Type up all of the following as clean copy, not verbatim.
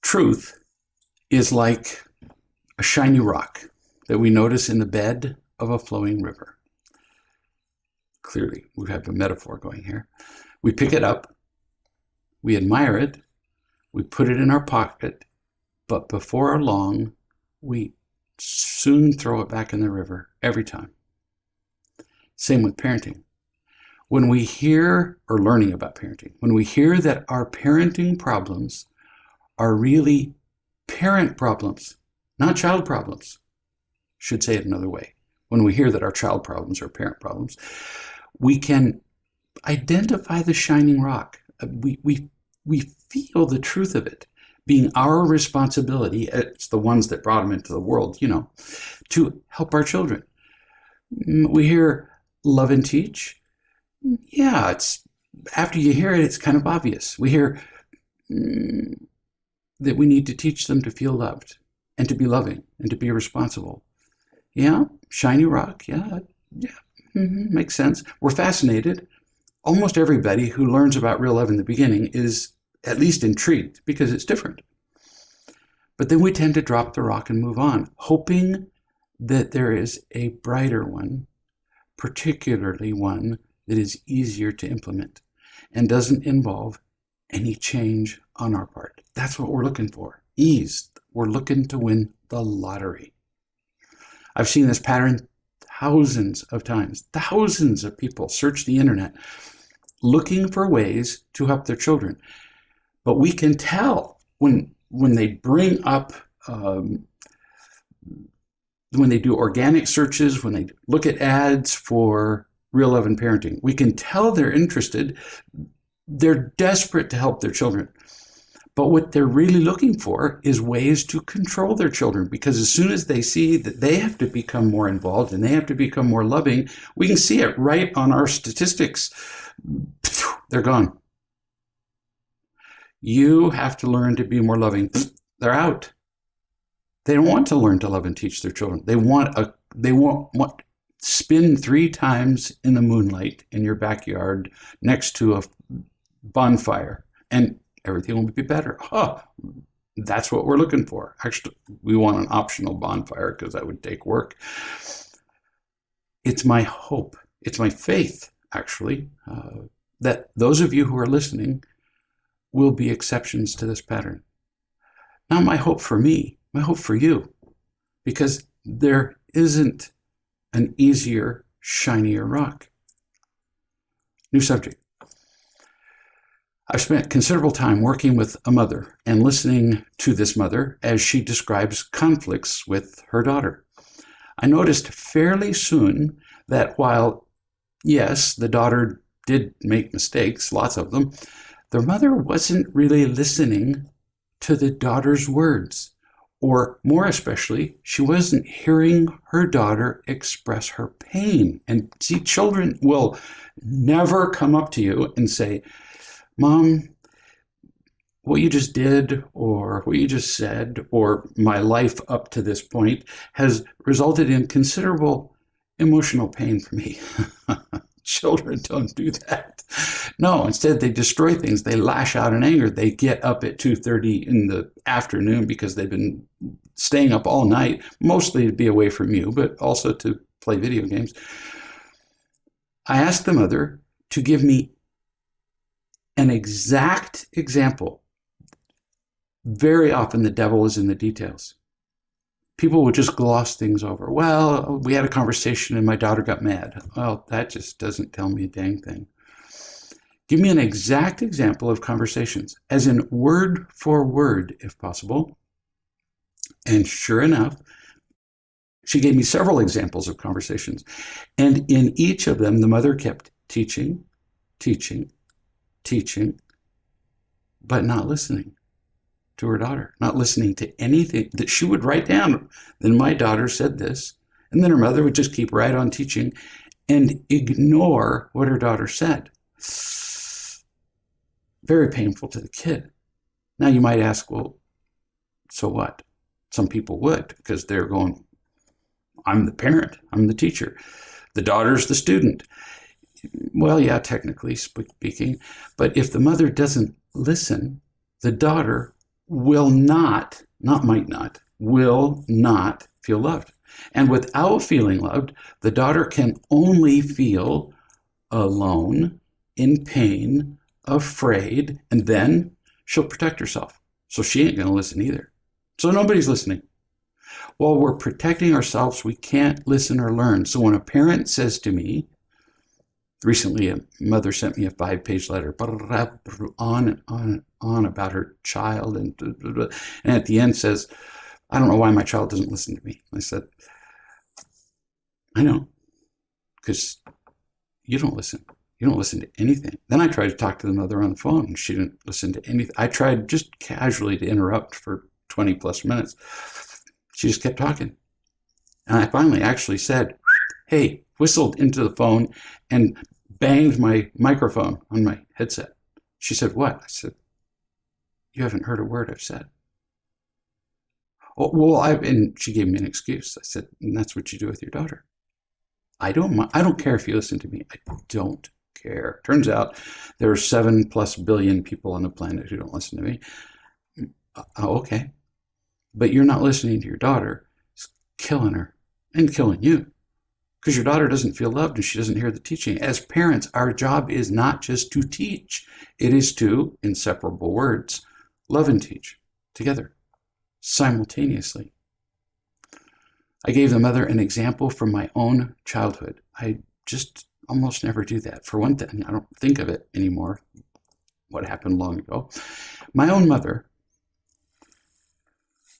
Truth is like a shiny rock that we notice in the bed of a flowing river. Clearly, we have a metaphor going here. We pick it up, we admire it, we put it in our pocket, but before long, we soon throw it back in the river every time. Same with parenting. When we hear, or learning about parenting, when we hear that our parenting problems are really parent problems, not child problems. Should say it another way. When we hear that our child problems are parent problems, we can identify the shining rock. We feel the truth of it being our responsibility. It's the ones that brought them into the world, to help our children. We hear love and teach. Yeah, it's after you hear it, it's kind of obvious. We hear that we need to teach them to feel loved and to be loving and to be responsible. Yeah, shiny rock. Yeah, makes sense. We're fascinated. Almost everybody who learns about real love in the beginning is at least intrigued because it's different. But then we tend to drop the rock and move on, hoping that there is a brighter one, particularly one that is easier to implement and doesn't involve any change on our part. That's what we're looking for. Ease. We're looking to win the lottery. I've seen this pattern thousands of times. Thousands of people search the internet looking for ways to help their children. But we can tell when they bring up, when they do organic searches, when they look at ads for real love and parenting, we can tell they're interested. They're desperate to help their children. But what they're really looking for is ways to control their children, because as soon as they see that they have to become more involved and they have to become more loving, we can see it right on our statistics. They're gone. You have to learn to be more loving. They're out. They don't want to learn to love and teach their children. They want spin 3 times in the moonlight in your backyard next to a bonfire, and everything will be better. That's what we're looking for. Actually, we want an optional bonfire because that would take work. It's my hope, it's my faith, actually, that those of you who are listening will be exceptions to this pattern. Not my hope for me, my hope for you. Because there isn't an easier, shinier rock. New subject. I've spent considerable time working with a mother and listening to this mother as she describes conflicts with her daughter. I noticed fairly soon that while, yes, the daughter did make mistakes, lots of them, the mother wasn't really listening to the daughter's words. Or more especially, she wasn't hearing her daughter express her pain. And see, children will never come up to you and say, Mom, what you just did, or what you just said, or my life up to this point has resulted in considerable emotional pain for me. Children don't do that. No, instead they destroy things. They lash out in anger. They get up at 2:30 in the afternoon because they've been staying up all night, mostly to be away from you, but also to play video games. I asked the mother to give me an exact example. Very often the devil is in the details. People would just gloss things over. Well, we had a conversation and my daughter got mad. Well, that just doesn't tell me a dang thing. Give me an exact example of conversations, as in word for word, if possible. And sure enough, she gave me several examples of conversations. And in each of them, the mother kept teaching, but not listening to her daughter, not listening to anything that she would write down. Then my daughter said this, and then her mother would just keep right on teaching and ignore what her daughter said. Very painful to the kid. Now you might ask, well, so what? Some people would, because they're going, I'm the parent, I'm the teacher. The daughter's the student. Well, yeah, technically speaking, but if the mother doesn't listen, the daughter will not feel loved. And without feeling loved, the daughter can only feel alone, in pain, afraid, and then she'll protect herself. So she ain't going to listen either. So nobody's listening. While we're protecting ourselves, we can't listen or learn. So when a parent says to me, recently a mother sent me a 5-page letter, on and on and on about her child, and at the end says, I don't know why my child doesn't listen to me. I said, I know, because you don't listen. You don't listen to anything. Then I tried to talk to the mother on the phone, and she didn't listen to anything. I tried just casually to interrupt for 20 plus minutes. She just kept talking. And I finally actually said, hey, whistled into the phone and banged my microphone on my headset. She said, what? I said, you haven't heard a word I've said. Oh, well, and she gave me an excuse. I said, and that's what you do with your daughter. I don't care if you listen to me. I don't care. Turns out there are 7+ billion people on the planet who don't listen to me. Okay. But you're not listening to your daughter. It's killing her and killing you. Because your daughter doesn't feel loved and she doesn't hear the teaching. As parents, our job is not just to teach. It is to, in separable words, love and teach together, simultaneously. I gave the mother an example from my own childhood. I just almost never do that. For one thing, I don't think of it anymore, what happened long ago. My own mother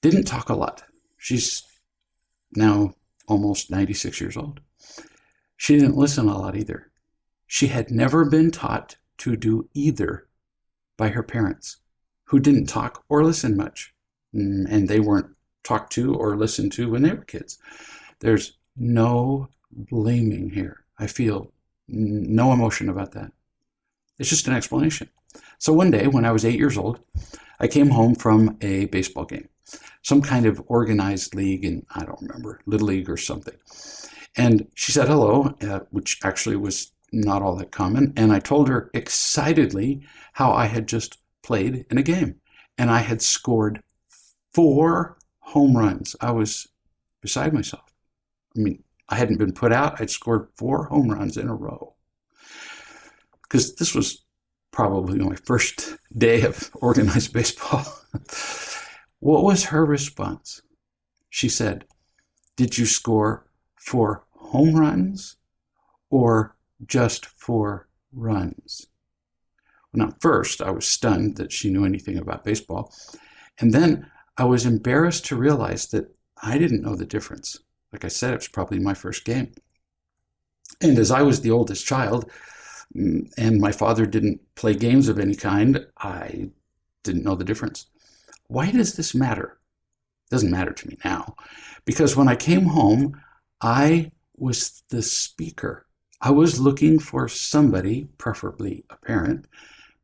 didn't talk a lot. She's now almost 96 years old. She didn't listen a lot either. She had never been taught to do either by her parents, who didn't talk or listen much. And they weren't talked to or listened to when they were kids. There's no blaming here. I feel no emotion about that. It's just an explanation. So one day when I was 8 years old, I came home from a baseball game, some kind of organized league, and I don't remember, Little League or something. And she said hello, which actually was not all that common. And I told her excitedly how I had just played in a game. And I had scored 4 home runs. I was beside myself. I mean, I hadn't been put out. I'd scored 4 home runs in a row. Because this was probably my first day of organized baseball. What was her response? She said, "Did you score for home runs or just for runs?" Now, first, I was stunned that she knew anything about baseball. And then I was embarrassed to realize that I didn't know the difference. Like I said, it was probably my first game. And as I was the oldest child, and my father didn't play games of any kind, I didn't know the difference. Why does this matter? It doesn't matter to me now. Because when I came home, I was the speaker. I was looking for somebody, preferably a parent,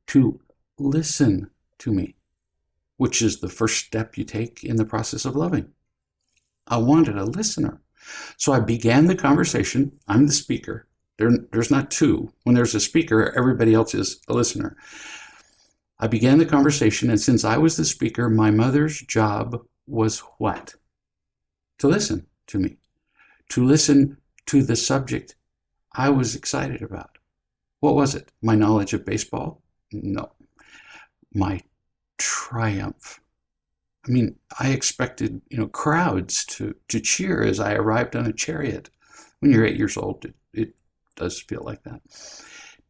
to listen to me, which is the first step you take in the process of loving. I wanted a listener. So I began the conversation. I'm the speaker. There's not two. When there's a speaker, everybody else is a listener. I began the conversation, and since I was the speaker, my mother's job was what? To listen to me, to listen to the subject I was excited about. What was it? My knowledge of baseball? No. My triumph. I mean, I expected, crowds to cheer as I arrived on a chariot. When you're 8 years old, it does feel like that.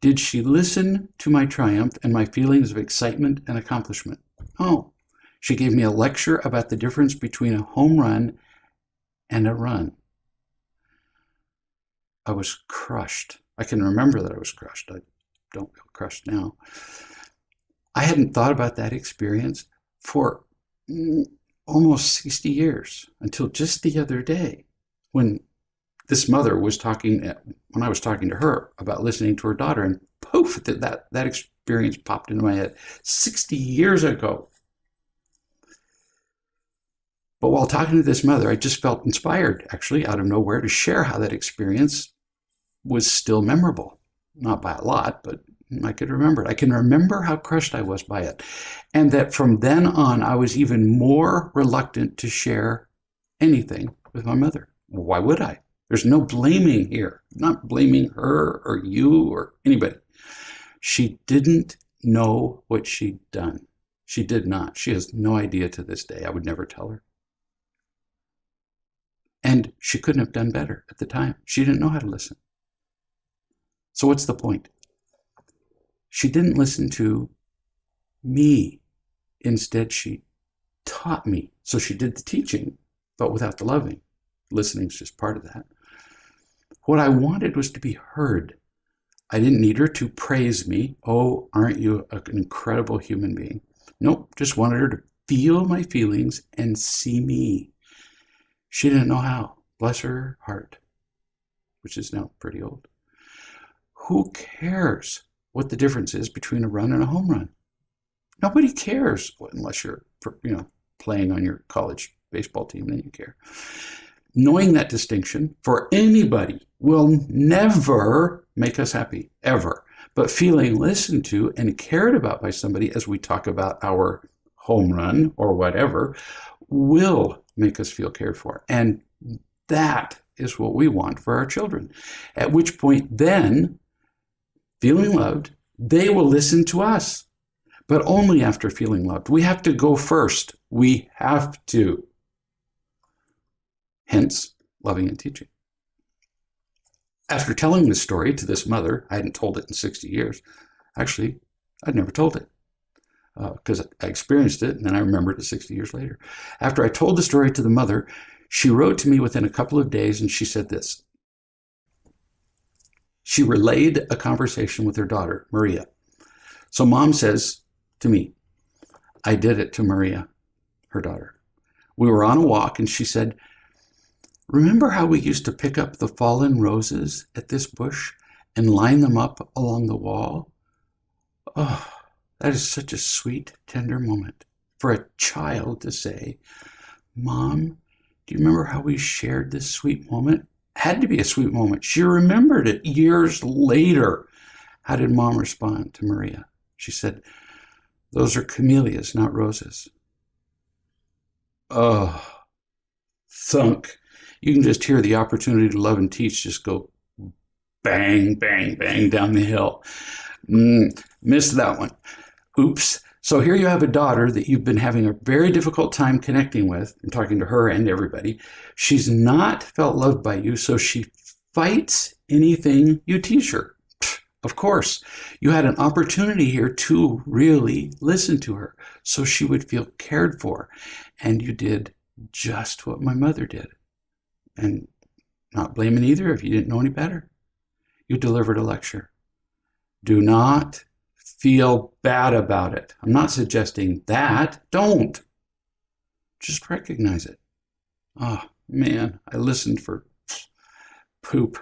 Did she listen to my triumph and my feelings of excitement and accomplishment? Oh, she gave me a lecture about the difference between a home run and a run. I was crushed. I can remember that I was crushed. I don't feel crushed now. I hadn't thought about that experience for almost 60 years until just the other day when this mother was when I was talking to her about listening to her daughter, and poof, that experience popped into my head 60 years ago. But while talking to this mother, I just felt inspired, actually, out of nowhere, to share how that experience was still memorable. Not by a lot, but I could remember it. I can remember how crushed I was by it. And that from then on, I was even more reluctant to share anything with my mother. Why would I? There's no blaming here. I'm not blaming her or you or anybody. She didn't know what she'd done. She did not. She has no idea to this day. I would never tell her. And she couldn't have done better at the time. She didn't know how to listen. So what's the point? She didn't listen to me. Instead, she taught me. So she did the teaching, but without the loving. Listening is just part of that. What I wanted was to be heard. I didn't need her to praise me. Oh, aren't you an incredible human being? Nope, just wanted her to feel my feelings and see me. She didn't know how. Bless her heart, which is now pretty old. Who cares what the difference is between a run and a home run? Nobody cares, unless you're, playing on your college baseball team, then you care. Knowing that distinction for anybody will never make us happy, ever. But feeling listened to and cared about by somebody as we talk about our home run or whatever will make us feel cared for. And that is what we want for our children. At which point then, feeling loved, they will listen to us, but only after feeling loved. We have to go first. We have to. Hence, loving and teaching. After telling this story to this mother, I hadn't told it in 60 years. Actually, I'd never told it because I experienced it and then I remembered it 60 years later. After I told the story to the mother, she wrote to me within a couple of days and she said this. She relayed a conversation with her daughter, Maria. So mom says to me, I did it to Maria, her daughter. We were on a walk and she said, remember how we used to pick up the fallen roses at this bush and line them up along the wall? Oh, that is such a sweet, tender moment for a child to say, Mom, do you remember how we shared this sweet moment? Had to be a sweet moment. She remembered it years later. How did Mom respond to Maria? She said, those are camellias, not roses. Oh, thunk. You can just hear the opportunity to love and teach just go bang, bang, bang down the hill. Missed that one. Oops. So here you have a daughter that you've been having a very difficult time connecting with and talking to her and everybody. She's not felt loved by you, so she fights anything you teach her. Of course, you had an opportunity here to really listen to her so she would feel cared for. And you did just what my mother did. And not blaming either if you didn't know any better. You delivered a lecture. Do not feel bad about it. I'm not suggesting that. Don't. Just recognize it. Oh, man, I listened for poop.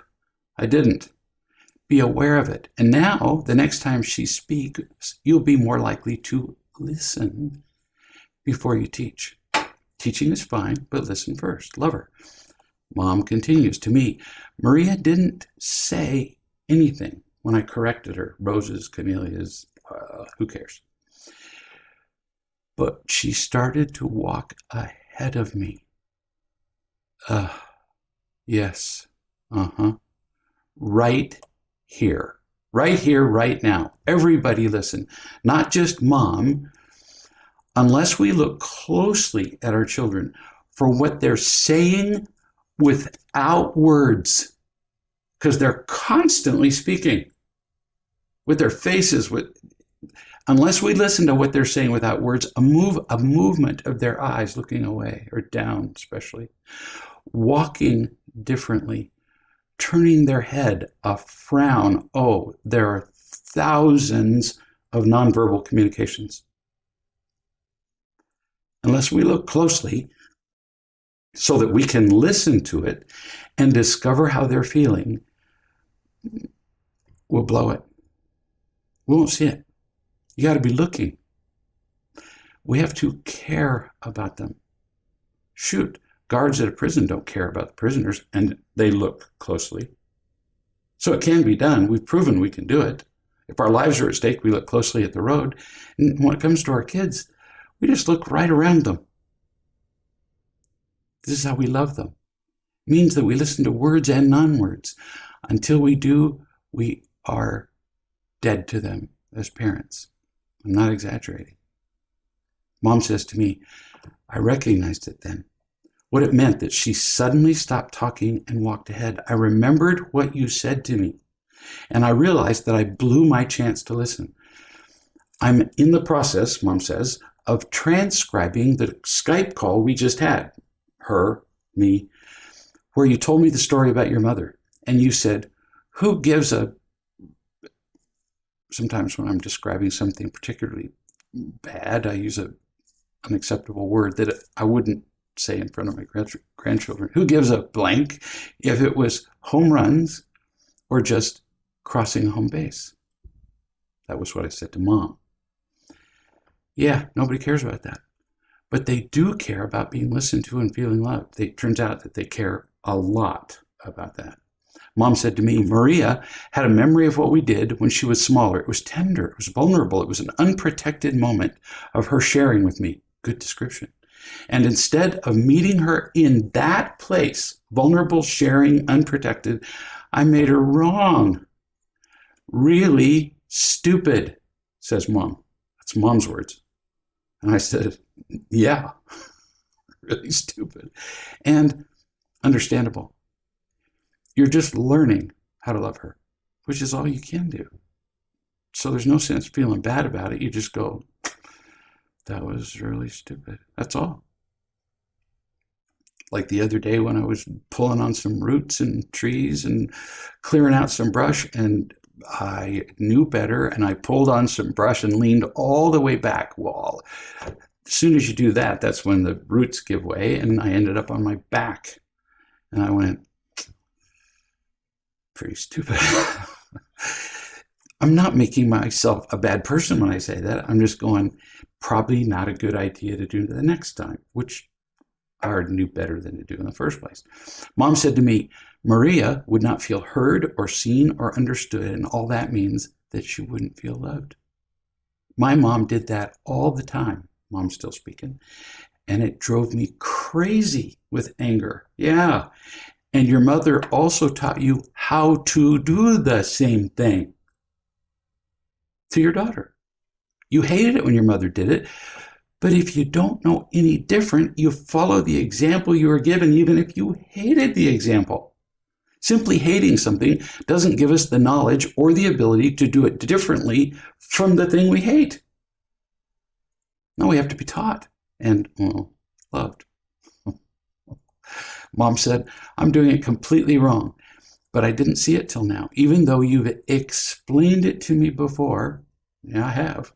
I didn't. Be aware of it. And now, the next time she speaks, you'll be more likely to listen before you teach. Teaching is fine, but listen first. Love her. Mom continues to me. Maria didn't say anything when I corrected her. Roses, camellias, who cares? But she started to walk ahead of me. Yes. Right here. Right here, right now. Everybody listen. Not just mom. Unless we look closely at our children for what they're saying without words, because they're constantly speaking with their faces. Unless we listen to what they're saying without words, a movement of their eyes looking away or down, especially, walking differently, turning their head, a frown. Oh, there are thousands of nonverbal communications. Unless we look closely so that we can listen to it and discover how they're feeling, we'll blow it. We won't see it. You got to be looking. We have to care about them. Shoot, guards at a prison don't care about the prisoners, and they look closely. So it can be done. We've proven we can do it. If our lives are at stake, we look closely at the road. And when it comes to our kids, we just look right around them. This is how we love them. It means that we listen to words and non-words. Until we do, we are dead to them as parents. I'm not exaggerating. Mom says to me, I recognized it then. What it meant that she suddenly stopped talking and walked ahead. I remembered what you said to me, and I realized that I blew my chance to listen. I'm in the process, Mom says, of transcribing the Skype call we just had, her, me, where you told me the story about your mother. And you said, who gives a... Sometimes when I'm describing something particularly bad, I use an unacceptable word that I wouldn't say in front of my grandchildren. Who gives a blank if it was home runs or just crossing a home base? That was what I said to Mom. Yeah, nobody cares about that. But they do care about being listened to and feeling loved. It turns out that they care a lot about that. Mom said to me, Maria had a memory of what we did when she was smaller. It was tender. It was vulnerable. It was an unprotected moment of her sharing with me. Good description. And instead of meeting her in that place, vulnerable, sharing, unprotected, I made her wrong. Really stupid, says Mom. That's Mom's words. And I said, yeah, really stupid and understandable. You're just learning how to love her, which is all you can do. So there's no sense feeling bad about it. You just go, that was really stupid. That's all. Like the other day when I was pulling on some roots and trees and clearing out some brush, and I knew better, and I pulled on some brush and leaned all the way back. Well, as soon as you do that, that's when the roots give way, and I ended up on my back. And I went, pretty stupid. I'm not making myself a bad person when I say that. I'm just going, probably not a good idea to do the next time, which I already knew better than to do in the first place. Mom said to me, Maria would not feel heard or seen or understood, and all that means that she wouldn't feel loved. My mom did that all the time. Mom's still speaking. And it drove me crazy with anger. Yeah. And your mother also taught you how to do the same thing to your daughter. You hated it when your mother did it. But if you don't know any different, you follow the example you were given, even if you hated the example. Simply hating something doesn't give us the knowledge or the ability to do it differently from the thing we hate. No, we have to be taught and, well, loved. Mom said, I'm doing it completely wrong, but I didn't see it till now. Even though you've explained it to me before, yeah, I have.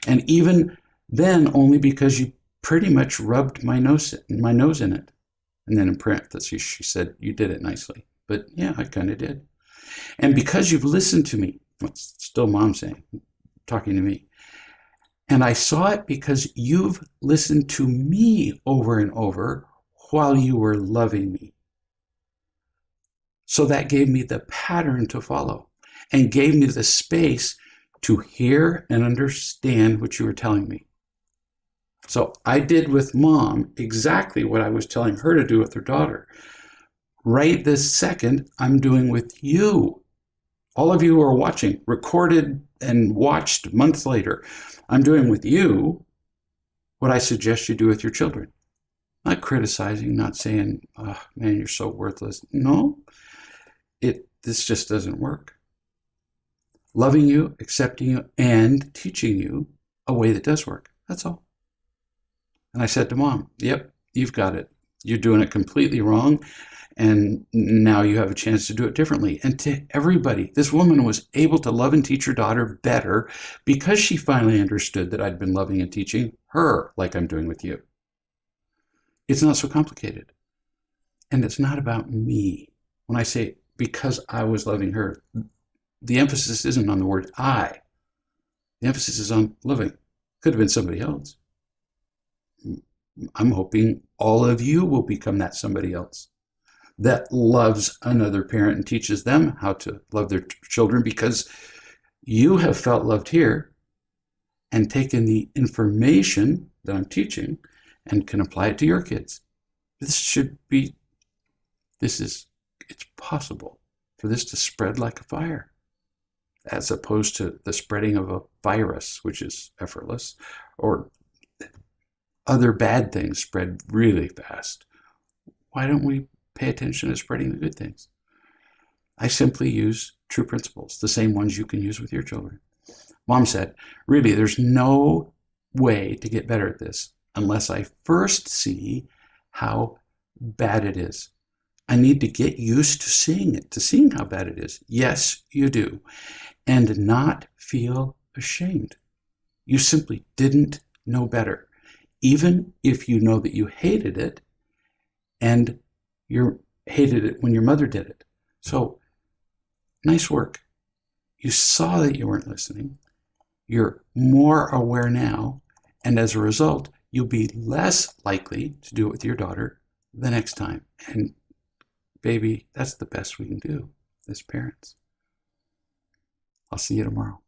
And even then, only because you pretty much rubbed my nose in it. And then in parentheses, she said, you did it nicely. But yeah, I kind of did. And because you've listened to me, what's still Mom saying, talking to me. And I saw it because you've listened to me over and over while you were loving me. So that gave me the pattern to follow and gave me the space to hear and understand what you were telling me. So I did with Mom exactly what I was telling her to do with her daughter. Right this second, I'm doing with you. All of you who are watching, recorded and watched months later, I'm doing with you what I suggest you do with your children. Not criticizing, not saying, oh, man, you're so worthless. No, this just doesn't work. Loving you, accepting you, and teaching you a way that does work. That's all. And I said to Mom, yep, you've got it. You're doing it completely wrong. And now you have a chance to do it differently. And to everybody, this woman was able to love and teach her daughter better because she finally understood that I'd been loving and teaching her like I'm doing with you. It's not so complicated. And it's not about me. When I say because I was loving her, the emphasis isn't on the word I. The emphasis is on loving. Could have been somebody else. I'm hoping all of you will become that somebody else that loves another parent and teaches them how to love their children because you have felt loved here and taken the information that I'm teaching and can apply it to your kids. It's possible for this to spread like a fire as opposed to the spreading of a virus, which is effortless, or other bad things spread really fast. Why don't we pay attention to spreading the good things? I simply use true principles, the same ones you can use with your children. Mom said, really, there's no way to get better at this unless I first see how bad it is. I need to get used to seeing it, to seeing how bad it is. Yes, you do. And not feel ashamed. You simply didn't know better. Even if you know that you hated it and you hated it when your mother did it. So, nice work. You saw that you weren't listening. You're more aware now. And as a result, you'll be less likely to do it with your daughter the next time. And baby, that's the best we can do as parents. I'll see you tomorrow.